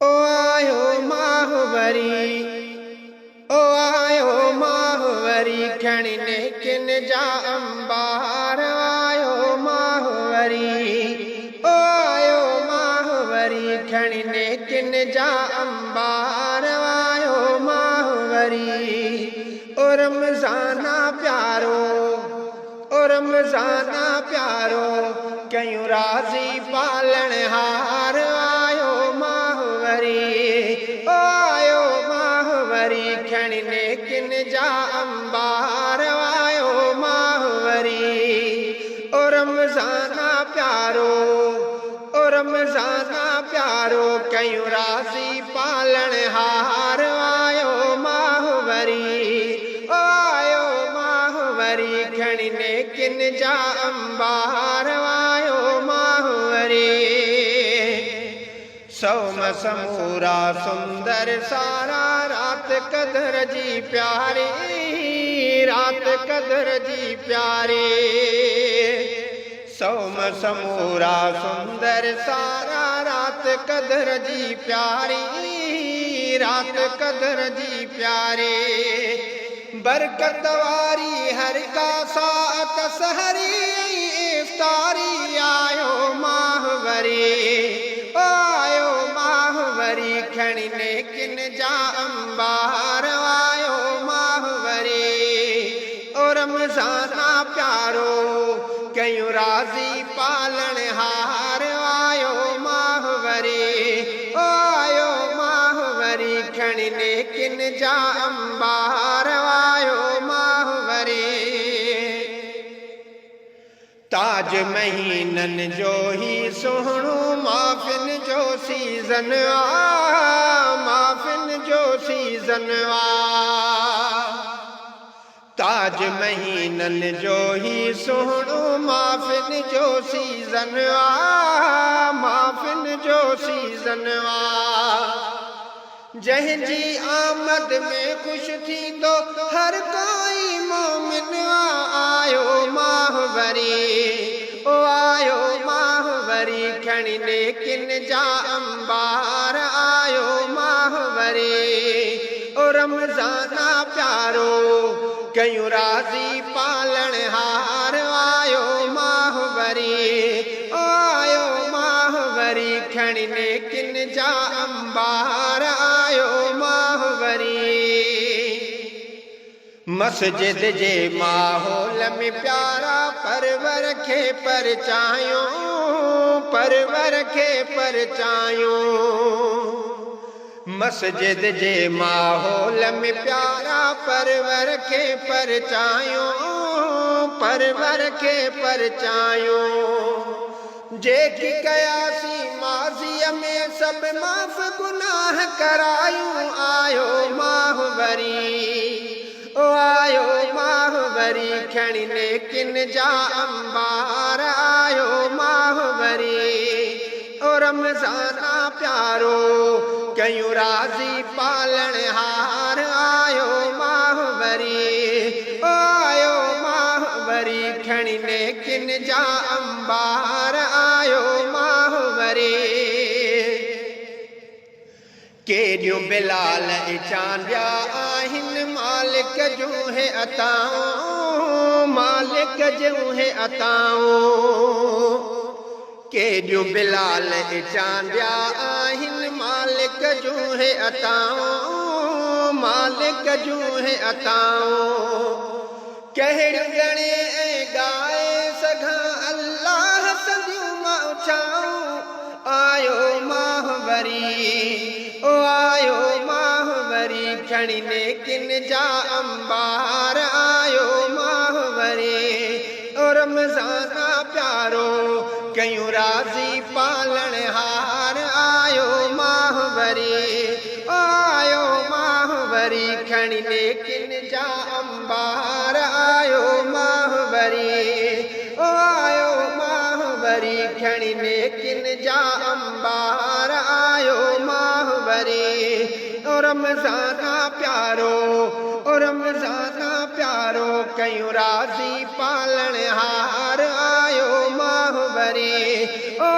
ओ आयो माहवरी, ओ आयो माहवरी, खणने किन जा अंबार आयो माहवरी। ओ आयो माहवरी, खणने किन जा अंबार आयो माहवरी। ओ रमज़ाना प्यारो, ओ रमज़ाना प्यारो, कयूं राज़ी पालण हार आयो माहवरी। ओ आयो माहवरी, खणने किन जा अंबार आयो माहवरी। ओ रमज़ाना प्यारो, ओ रमज़ाना प्यारो, कयूं राज़ी पालण हार आयो माहवरी। ओ आयो माहवरी, खणने किन जा अंबार आयो माहवरी। सोम समूरा सुंदर सारा, रात कदर जी प्यारी, रात कदर जी प्यारी। सोम समूरा सुंदर सारा, रात कदर जी प्यारी, रात कदर जी प्यारी। बरकत वारी हर का सात सहरी इफ्तारी आयो माहवरी। ओ आयो माहवरी, खणने किन जा अंबार आयो माहवरी। ओ रमज़ाना प्यारो, कयूं राज़ी पालण हार आयो माहवरी। ओ आयो माहवरी, खणने किन जा अंबार आयो माहवरी। ताज महीनन जो ही सुहणो, माफ़िन जो सीज़न आ, माफ़िन जो सीज़न आ। ताज महीनन जो ही सुहणो, माफ़िन जो सीज़न आ, माफ़िन जो सीज़न आ। जंहिंजी आमद में खुश थींदो हर कोई मोमिन आयो माहवरी। ओ आयो माहवरी, खणने किन जा अंबार आयो माहवरी। ओ रमज़ाना प्यारो, कयूं राज़ी पालण हार आयो माहवरी। ओ आयो माहवरी, खणने किन जा अंबार आयो माहवरी। मस्जिद जे माहौल में प्यारा परवर खे परचायो, परवर खे परचायो। मस्जिद जे माहौल में प्यारा परवर खे परचायो, परवर खे परचायो। जेकी कयासी माज़ीअ में सब माफ़ गुनाह करायूं आयो माहवरी। ओ आयो माहवरी, खणने किन जा अंबार आयो माहवरी। ओ रमज़ाना प्यारो, कयूं राज़ी पालण हार आयो माहवरी। ओ आयो माहवरी, खणने किन जा अंबार आयो माहवरी। केॾियूं बिलाल चांदिया आहिनि मालिक जूं हे अताऊं, मालिक जूं हे अताऊं। केॾियूं बिलाल चांदिया आहिनि मालिक जूं हे अताऊं, मालिक जूं हे अताऊं। कहिड़ियूं ॻणे ऐं ॻाए सघां अल्लाह सदियूं मां उछाऊं आयो माहवरी। ओ आयो माहवरी, खणने किन जा अंबार आयो माहवरी। ओ रमज़ाना प्यारो, कयूं राज़ी पालण हार आयो माहवरी। ओ आयो माहवरी, खणने किन जा अंबार आयो माहवरी। ओ आयो माहवरी, खणने किन जा अंबार आयो माहवरी। ओ रमज़ाना प्यारो, ओ रमज़ाना प्यारो, कयूं राज़ी पालण हार आयो माहवरी। ओ